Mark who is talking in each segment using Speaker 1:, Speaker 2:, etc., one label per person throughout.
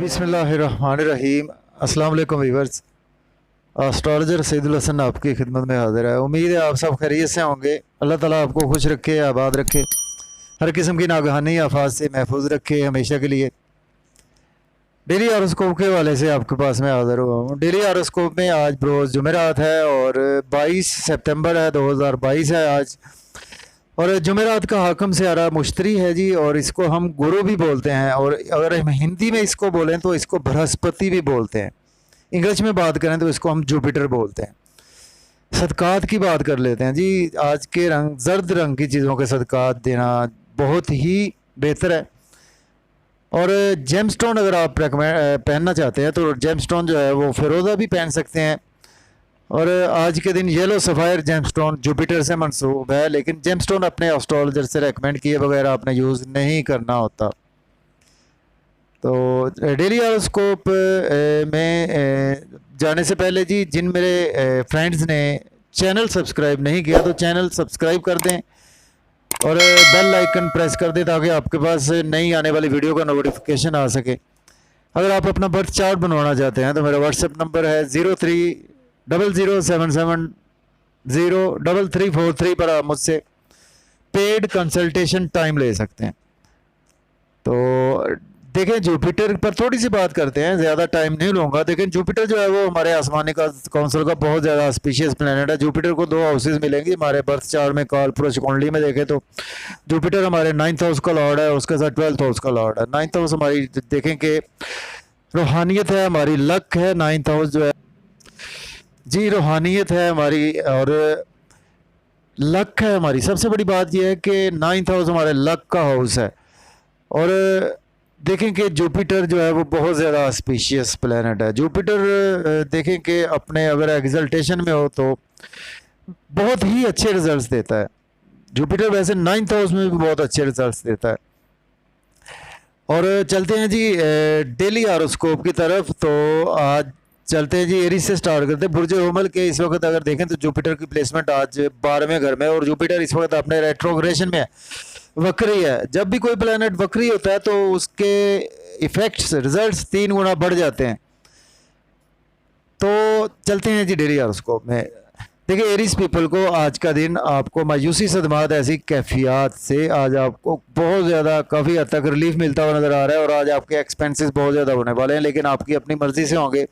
Speaker 1: बिस्मिल्लाहिर्रहमानिर्रहीम। अस्सलाम वालेकुम वीवर्स। एस्ट्रोलॉजर सईदुल हसन आपकी खिदमत में हाजिर है। उम्मीद है आप सब खैरियत से होंगे। अल्लाह ताला आपको खुश रखे, आबाद रखे, हर किस्म की नागहानी आफात से महफूज रखे हमेशा के लिए। डेली हॉरोस्कोप के हवाले से आपके पास में हाजिर हुआ हूँ। डेली हॉरोस्कोप में आज रोज़ जुमेरात है और 22 सितंबर है 2022 है आज। और जुमेरात का हाकम सियारा मुश्तरी है जी, और इसको हम गुरु भी बोलते हैं, और अगर हम हिंदी में इसको बोलें तो इसको बृहस्पति भी बोलते हैं। इंग्लिश में बात करें तो इसको हम जुपिटर बोलते हैं। सदकात की बात कर लेते हैं जी। आज के रंग जर्द रंग की चीज़ों के सदकात देना बहुत ही बेहतर है। और जेमस्टोन अगर आप पहनना चाहते हैं तो जेमस्टोन जो है वो फिरोज़ा भी पहन सकते हैं। और आज के दिन येलो सफ़ायर जेमस्टोन जुपिटर से मंसूब है, लेकिन जेमस्टोन अपने एस्ट्रोलॉजर से रेकमेंड किए बगैर आपने यूज़ नहीं करना होता। तो डेली हॉरोस्कोप में जाने से पहले जी, जिन मेरे फ्रेंड्स ने चैनल सब्सक्राइब नहीं किया तो चैनल सब्सक्राइब कर दें और बेल आइकन प्रेस कर दें ताकि आपके पास नई आने वाली वीडियो का नोटिफिकेशन आ सके। अगर आप अपना बर्थ चार्ट बनवाना चाहते हैं तो मेरा व्हाट्सएप नंबर है 0300770343 पर आप मुझसे पेड कंसल्टेशन टाइम ले सकते हैं। तो देखें, जुपिटर पर थोड़ी सी बात करते हैं, ज़्यादा टाइम नहीं लूँगा। लेकिन जुपिटर जो है वो हमारे आसमानी का काउंसिल का बहुत ज़्यादा स्पीशियस प्लैनेट है। जुपिटर को 2 हाउसेज मिलेंगी हमारे बर्थ चार्ट में। कालपुरुष कुंडली में देखें तो जुपिटर हमारे 9th हाउस का लॉर्ड है, उसके साथ 12th हाउस का लॉर्ड है। 9th हाउस हमारी देखें कि रूहानियत है, हमारी लक है। 9th हाउस जो है जी रूहानियत है हमारी और लक है हमारी। सबसे बड़ी बात यह है कि 9th हाउस हमारे लक का हाउस है। और देखें कि जुपिटर जो है वो बहुत ज़्यादा स्पीशियस प्लैनेट है। जुपिटर देखें कि अपने अगर एग्जल्टेशन में हो तो बहुत ही अच्छे रिजल्ट्स देता है। जुपिटर वैसे 9th हाउस में भी बहुत अच्छे रिजल्ट्स देता है। और चलते हैं जी डेली हॉरोस्कोप की तरफ। तो आज चलते हैं जी, एरीज से स्टार्ट करते हैं। बुर्ज हमल के इस वक्त अगर देखें तो जुपिटर की प्लेसमेंट आज 12वें घर में है और जुपिटर इस वक्त अपने रेट्रोग्रेशन में है, वक्री है। जब भी कोई प्लैनेट वक्री होता है तो उसके इफेक्ट्स रिजल्ट्स 3 गुना बढ़ जाते हैं। तो चलते हैं जी डेली हॉरोस्कोप में। देखिए, एरीज पीपल को आज का दिन आपको मायूसी सदमात ऐसी कैफियत से आज आपको बहुत ज़्यादा काफ़ी हद तक रिलीफ मिलता हुआ नज़र आ रहा है। और आज आपके एक्सपेंसेस बहुत ज़्यादा होने वाले हैं, लेकिन आपकी अपनी मर्ज़ी से होंगे।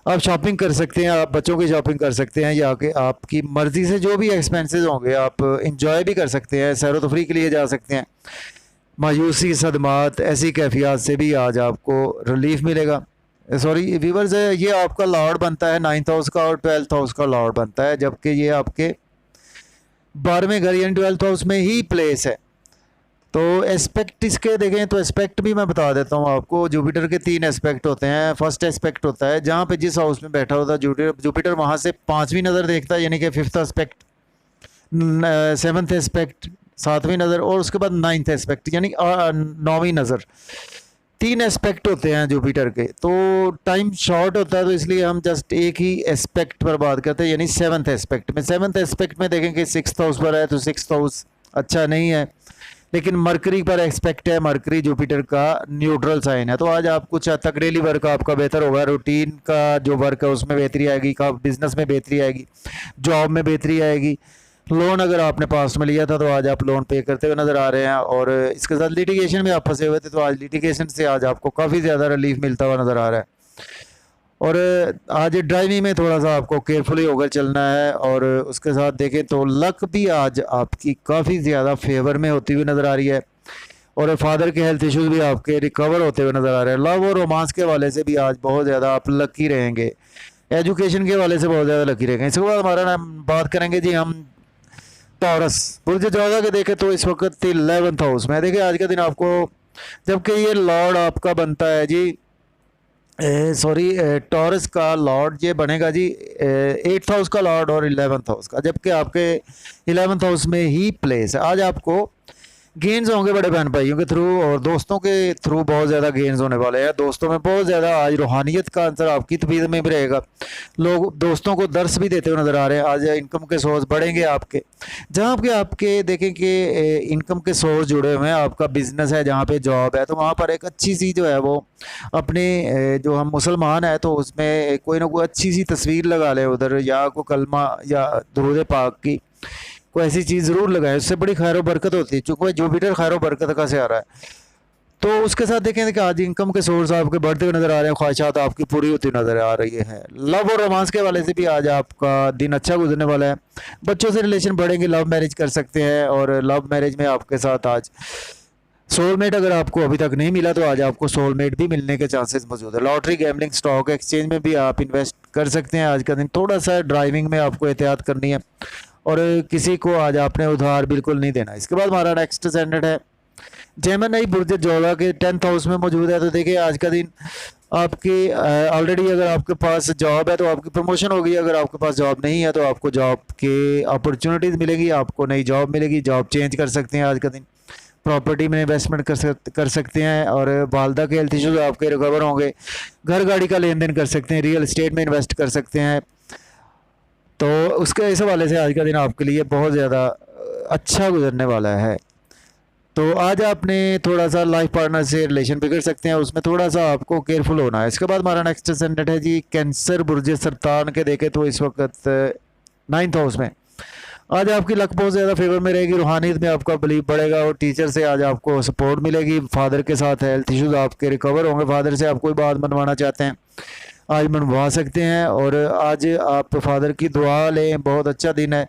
Speaker 1: आप शॉपिंग कर सकते हैं, आप बच्चों की शॉपिंग कर सकते हैं, या कि आपकी मर्ज़ी से जो भी एक्सपेंसेस होंगे आप इंजॉय भी कर सकते हैं, सैर व तफरी के लिए जा सकते हैं। मायूसी सदमात ऐसी कैफियत से भी आज आपको रिलीफ मिलेगा। सॉरी व्यूअर्स, ये आपका लॉर्ड बनता है 9th हाउस का और 12th हाउस का लॉर्ड बनता है, जबकि ये आपके 12वें घर यानी 12th हाउस में ही प्लेस है। तो एस्पेक्ट इसके देखें तो एस्पेक्ट भी मैं बता देता हूँ आपको। जुपिटर के 3 एस्पेक्ट होते हैं। फर्स्ट एस्पेक्ट होता है जहाँ पे जिस हाउस में बैठा होता है जुपिटर वहाँ से 5वीं नज़र देखता है, यानी कि 5th एस्पेक्ट, 7th एस्पेक्ट 7वीं नज़र, और उसके बाद 9th एस्पेक्ट यानी 9वीं नज़र। 3 एस्पेक्ट होते हैं जुपिटर के। तो टाइम शॉर्ट होता है तो इसलिए हम जस्ट एक ही एस्पेक्ट पर बात करते हैं, यानी 7th एस्पेक्ट में। 7th एस्पेक्ट में देखेंगे 6th हाउस पर है तो 6th हाउस अच्छा नहीं है, लेकिन मरकरी पर एक्सपेक्ट है। मरकरी जुपिटर का न्यूट्रल साइन है। तो आज आप कुछ हद तक डेली वर्क आपका बेहतर होगा। रूटीन का जो वर्क है उसमें बेहतरी आएगी, का बिजनेस में बेहतरी आएगी, जॉब में बेहतरी आएगी। लोन अगर आपने पास्ट में लिया था तो आज आप लोन पे करते हुए नज़र आ रहे हैं। और इसके साथ लिटिगेशन में आप फंसे हुए थे तो आज लिटिगेशन से आज आपको काफ़ी ज़्यादा रिलीफ मिलता हुआ नज़र आ रहा है। और आज ड्राइविंग में थोड़ा सा आपको केयरफुली होकर चलना है। और उसके साथ देखें तो लक भी आज आपकी काफ़ी ज़्यादा फेवर में होती हुई नज़र आ रही है। और फादर के हेल्थ इश्यूज़ भी आपके रिकवर होते हुए नज़र आ रहे हैं। लव और रोमांस के हवाले से भी आज बहुत ज़्यादा आप लकी रहेंगे। एजुकेशन के हवाले से बहुत ज़्यादा लकी रहेंगे। इसके बाद हमारा नाम बात करेंगे जी हम टॉरस। बुर्ज जोधा के देखें तो इस वक्त 11th हाउस में देखिए आज का दिन आपको, जबकि ये लॉर्ड आपका बनता है जी सॉरी टॉरस का लॉर्ड ये बनेगा जी 8th हाउस का लॉर्ड और 11th हाउस का, जबकि आपके 11th हाउस में ही प्लेस है। आज आपको गेन्स होंगे बड़े बहन भाइयों के थ्रू और दोस्तों के थ्रू बहुत ज़्यादा गेन्स होने वाले हैं। दोस्तों में बहुत ज़्यादा आज रूहानियत का अंतर आपकी तबीयत में भी रहेगा। लोग दोस्तों को दर्स भी देते हुए नज़र आ रहे हैं। आज इनकम के सोर्स बढ़ेंगे आपके, जहाँ पे आपके देखें कि इनकम के सोर्स जुड़े हुए हैं। आपका बिजनेस है, जहाँ पे जॉब है, तो वहाँ पर एक अच्छी सी जो है वो अपने जो हम मुसलमान है तो उसमें कोई ना कोई अच्छी सी तस्वीर लगा ले उधर, या कोई कलमा या दुरूद पाक की कोई ऐसी चीज़ ज़रूर लगाए, उससे बड़ी खैर व बरकत होती है। चूँकि जुपिटर खैर व बरकत का से आ रहा है, तो उसके साथ देखें कि आज इनकम के सोर्स आपके बढ़ते हुए नज़र आ रहे हैं, ख्वाहिशात आपकी पूरी होती नज़र आ रही है। लव और रोमांस के हवाले से भी आज आपका दिन अच्छा गुजरने वाला है। बच्चों से रिलेशन बढ़ेंगे, लव मैरिज कर सकते हैं, और लव मैरिज में आपके साथ आज सोलमेट अगर आपको अभी तक नहीं मिला तो आज आपको सोलमेट भी मिलने के चांसेस मौजूद है। लॉटरी, गैम्बलिंग, स्टॉक एक्सचेंज में भी आप इन्वेस्ट कर सकते हैं। आज का दिन थोड़ा सा ड्राइविंग में आपको एहतियात करनी है, और किसी को आज आपने उधार बिल्कुल नहीं देना। इसके बाद हमारा नेक्स्ट स्टैंडर्ड है जेमिनी बुर्ज जोड़ा के 10th हाउस में मौजूद है। तो देखिए आज का दिन आपकी ऑलरेडी अगर आपके पास जॉब है तो आपकी प्रमोशन होगी, अगर आपके पास जॉब नहीं है तो आपको जॉब के अपॉर्चुनिटीज़ मिलेगी, आपको नई जॉब मिलेगी, जॉब चेंज कर सकते हैं। आज का दिन प्रॉपर्टी में इन्वेस्टमेंट कर सकते हैं, और वालदा के हेल्थ इश्यूज आपके रिकवर होंगे। घर गाड़ी का लेन देन कर सकते हैं, रियल एस्टेट में इन्वेस्ट कर सकते हैं। तो उसके इस हवाले से आज का दिन आपके लिए बहुत ज़्यादा अच्छा गुजरने वाला है। तो आज आपने थोड़ा सा लाइफ पार्टनर से रिलेशन बिगड़ सकते हैं, उसमें थोड़ा सा आपको केयरफुल होना है। इसके बाद हमारा नेक्स्ट स्टैंडर्ड है जी कैंसर बुर्ज सरतान के देखें तो इस वक्त 9th हाउस में आज आपकी लक बहुत ज़्यादा फेवर में रहेगी। रूहानियत में आपका बिलीव बढ़ेगा, और टीचर से आज आपको सपोर्ट मिलेगी। फादर के साथ हेल्थ इश्यूज आपके रिकवर होंगे। फादर से आप कोई बात मनवाना चाहते हैं आज मनवा सकते हैं, और आज आप फादर की दुआ लें, बहुत अच्छा दिन है।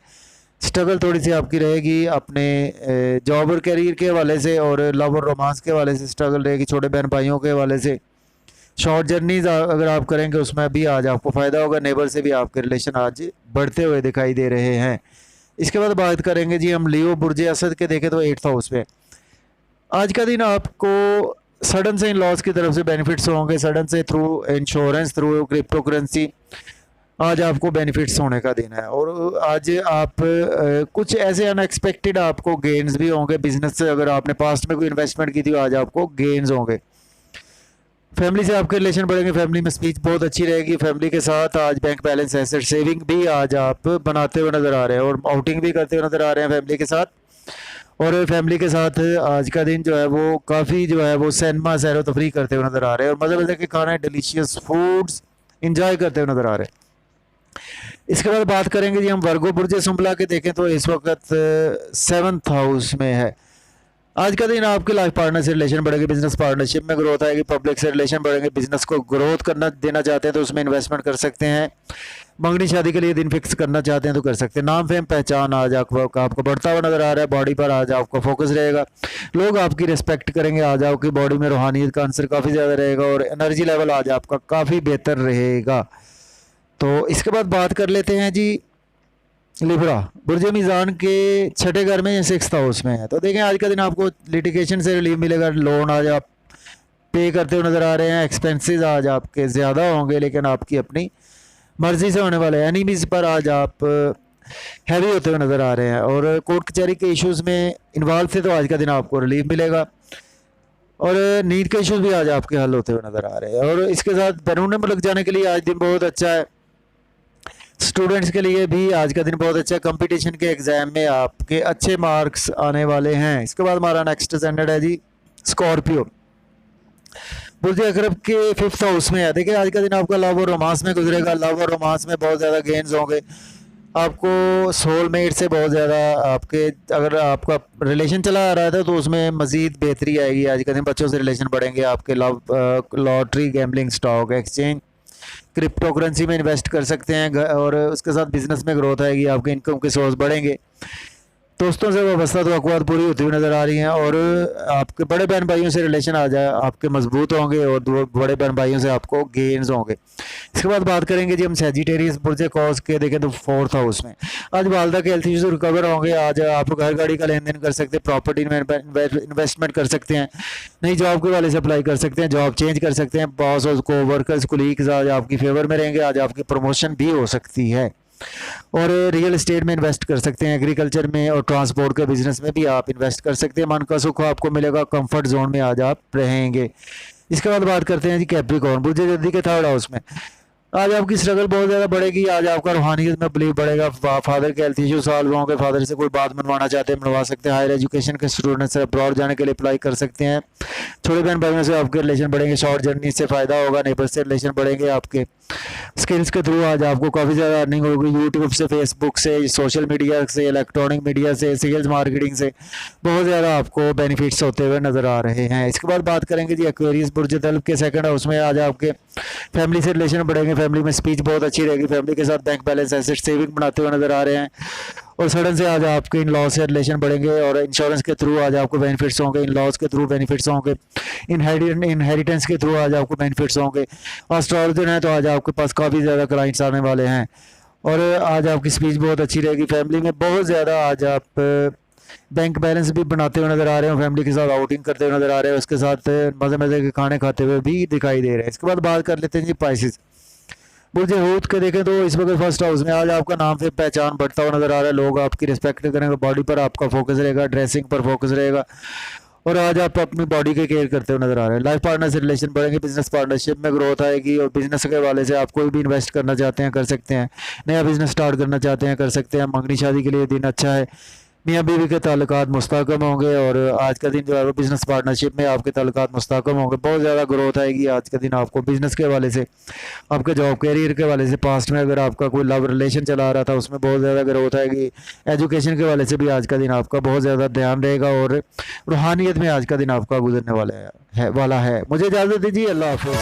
Speaker 1: स्ट्रगल थोड़ी सी आपकी रहेगी अपने जॉब और करियर के हवाले से, और लव और रोमांस के हवाले से स्ट्रगल रहेगी। छोटे बहन भाइयों के हवाले से शॉर्ट जर्नीज अगर आप करेंगे उसमें भी आज आपको फ़ायदा होगा। नेबर से भी आपके रिलेशन आज बढ़ते हुए दिखाई दे रहे हैं। इसके बाद बात करेंगे जी हम लियो बुर्ज असद के देखें तो 8th हाउस में आज का दिन आपको सडन से इन लॉस की तरफ से बेनिफिट्स होंगे। सडन से through insurance, through crypto currency आज आपको बेनिफिट्स होने का दिन है। और आज आप कुछ ऐसे अनएक्सपेक्टेड आपको गेन्स भी होंगे। बिजनेस से अगर आपने पास्ट में कोई इन्वेस्टमेंट की थी आज आपको गेन्स होंगे। फैमिली से आपके रिलेशन बढ़ेंगे, फैमिली में स्पीच बहुत अच्छी रहेगी। फैमिली के साथ आज बैंक बैलेंस, एसेट, सेविंग भी आज आप बनाते हुए नज़र आ रहे हैं, और आउटिंग भी करते हुए नज़र आ रहे हैं फैमिली के साथ। और फैमिली के साथ आज का दिन जो है वो काफ़ी जो है वो सिनेमा, सैर व तफरीह करते हुए नज़र आ रहे हैं, और मज़े मज़े के खाने, डिलीशियस फूड्स इंजॉय करते हुए नज़र आ रहे हैं। इसके बाद बात करेंगे जी हम वर्गो बुर्ज सुंबला के देखें तो इस वक्त 7th हाउस में है। आज का दिन आपके लाइफ पार्टनर से रिलेशन बढ़ेगी, बिजनेस पार्टनरशिप में ग्रोथ आएगी, पब्लिक से रिलेशन बढ़ेंगे। बिजनेस को ग्रोथ करना देना चाहते हैं तो उसमें इन्वेस्टमेंट कर सकते हैं। मंगनी शादी के लिए दिन फिक्स करना चाहते हैं तो कर सकते हैं। नाम, फेम, पहचान आज आपको बढ़ता हुआ नजर आ रहा है। बॉडी पर आज आपका फोकस रहेगा, लोग आपकी रिस्पेक्ट करेंगे। आज आपकी बॉडी में रूहानियत का अंसर काफ़ी ज़्यादा रहेगा, और एनर्जी लेवल आज आपका काफ़ी बेहतर रहेगा। तो इसके बाद बात कर लेते हैं जी लिब्रा बुर्ज मीज़ान के 6ठे घर में या 6th हाउस में है। तो देखें आज का दिन आपको लिटिगेशन से रिलीफ मिलेगा। लोन आज आप पे करते हुए नज़र आ रहे हैं। एक्सपेंसेस आज आपके ज़्यादा होंगे, लेकिन आपकी अपनी मर्ज़ी से होने वाले हैं। एनिमीज़ पर आज आप हैवी होते हुए नज़र आ रहे हैं, और कोर्ट कचहरी के इश्यूज़ में इन्वॉल्व थे तो आज का दिन आपको रिलीफ मिलेगा, और नींद के इश्यूज़ भी आज आपके हल होते हुए नज़र आ रहे हैं। और इसके साथ बैरून मुल्क जाने के लिए आज दिन बहुत अच्छा है। स्टूडेंट्स के लिए भी आज का दिन बहुत अच्छा है। कंपटीशन के एग्ज़ाम में आपके अच्छे मार्क्स आने वाले हैं। इसके बाद हमारा नेक्स्ट स्टैंडर्ड है जी स्कॉर्पियो बुर्ज अकरब के 5th हाउस में है। देखिए आज का दिन आपका लव और रोमांस में गुजरेगा। लव और रोमांस में बहुत ज़्यादा गेन्स होंगे। आपको सोलमेट से बहुत ज़्यादा आपके, अगर आपका रिलेशन चला आ रहा था तो उसमें मज़ीद बेहतरी आएगी। आज का दिन बच्चों से रिलेशन बढ़ेंगे आपके। Lottery, gambling, stock exchange, crypto currency में इन्वेस्ट कर सकते हैं, और उसके साथ बिजनेस में ग्रोथ आएगी। आपके इनकम के सोर्स बढ़ेंगे। दोस्तों से वाबस्ता तवक्कुआत पूरी होती हुई नज़र आ रही हैं, और आपके बड़े बहन भाइयों से रिलेशन आ जाए आपके मजबूत होंगे, और बड़े बहन भाइयों से आपको गेन्स होंगे। इसके बाद बात करेंगे जी हम सैजिटेरियस बुर्ज कॉस के देखें तो 4th हाउस में आज वालदा के हेल्थ इश्यूज रिकवर होंगे। आज आप घर गाड़ी का लेन देन कर सकते हैं, प्रॉपर्टी में इन्वेस्टमेंट कर सकते हैं, नई जॉब के वाले से अप्लाई कर सकते हैं, जॉब चेंज कर सकते हैं। बॉस और को वर्कर्स, कुलीग्स आज आपकी फेवर में रहेंगे। आज आपकी प्रमोशन भी हो सकती है। और रियल एस्टेट में इन्वेस्ट कर सकते हैं, एग्रीकल्चर में और ट्रांसपोर्ट के बिजनेस में भी आप इन्वेस्ट कर सकते हैं। मन का सुख आपको मिलेगा, कंफर्ट जोन में आज आप रहेंगे। इसके बाद बात करते हैं जी कैप्रिकॉर्न, बुर्ज जल्दी के थर्ड हाउस में। आज आपकी स्ट्रगल बहुत ज़्यादा बढ़ेगी, आज आपका रूहानियत में बिलीव बढ़ेगा। फादर के हेल्थ इशू सॉल्व होंगे, फादर से कोई बात मनवाना चाहते हैं मनवा सकते हैं। हायर एजुकेशन के स्टूडेंट्स अब्रॉड जाने के लिए अप्लाई कर सकते हैं। छोटे बहन भाइयों से आपके रिलेशन बढ़ेंगे, शॉर्ट जर्नी से फ़ायदा होगा, नेबर से रिलेशन बढ़ेंगे आपके। स्किल्स के थ्रू आज आपको काफ़ी ज़्यादा अर्निंग होगी, यूट्यूब से, फेसबुक से, सोशल मीडिया से, इलेक्ट्रॉनिक मीडिया से, सेल्स मार्केटिंग से बहुत ज़्यादा आपको बेनिफिट्स होते हुए नज़र आ रहे हैं। इसके बाद बात करेंगे जी एक्वेरियस बुर्ज तल्ब के सेकंड हाउस में। आज आपके फैमिली से रिलेशन बढ़ेंगे, फैमिली में स्पीच बहुत अच्छी रहेगी, फैमिली के साथ बैंक बैलेंस एसेट सेविंग बनाते हुए नजर आ रहे हैं। और सडन से आज आपके इन लॉ से रिलेशन बढ़ेंगे और इंश्योरेंस के थ्रू आज आपको बेनिफिट्स होंगे, इन लॉज के थ्रू बेनिफिट्स होंगे, इनहेरिटेंस के थ्रू आज आपको बेनिफिट्स होंगे। एस्ट्रोलॉजर हैं तो आज आपके पास काफ़ी ज़्यादा क्लाइंट्स आने वाले हैं और आज आपकी स्पीच बहुत अच्छी रहेगी। फैमिली में बहुत ज़्यादा आज आप बैंक बैलेंस भी बनाते हुए नज़र आ रहे हो, फैमिली के साथ आउटिंग करते हुए नज़र आ रहे हो, उसके साथ मज़े मज़े के खाने खाते हुए भी दिखाई दे रहे हैं। इसके बाद बात कर लेते हैं जी पाइसेस बुर्ज हूत के देखें तो इस वक्त फर्स्ट हाउस में आज आपका नाम से पहचान बढ़ता हुआ नजर आ रहा है, लोग आपकी रिस्पेक्ट करेंगे, बॉडी पर आपका फोकस रहेगा, ड्रेसिंग पर फोकस रहेगा और आज आप अपनी बॉडी के केयर करते हुए नजर आ रहे हैं। लाइफ पार्टनर से रिलेशन बढ़ेंगे, बिजनेस पार्टनरशिप में ग्रोथ आएगी और बिजनेस के हवाले से आप कोई भी इन्वेस्ट करना चाहते हैं कर सकते हैं, नया बिजनेस स्टार्ट करना चाहते हैं कर सकते हैं। मंगनी शादी के लिए दिन अच्छा है, मियाँ बीवी के ताल्लुकात मुस्तहकम होंगे और आज का दिन जो है वो बिज़नेस पार्टनरशिप में आपके ताल्लुकात मुस्तहकम होंगे। बहुत ज़्यादा ग्रोथ आएगी आज का दिन आपको बिज़नेस के हवाले से, आपके जॉब कैरियर के हवाले से। पास्ट में अगर आपका कोई लव रिलेशन चला रहा था उसमें बहुत ज़्यादा ग्रोथ आएगी। एजुकेशन के हवाले से भी आज का दिन आपका बहुत ज़्यादा ध्यान रहेगा और रूहानियत में आज का दिन आपका गुजरने वाला है। मुझे इजाज़त दीजिए, अल्लाह हाफिज़।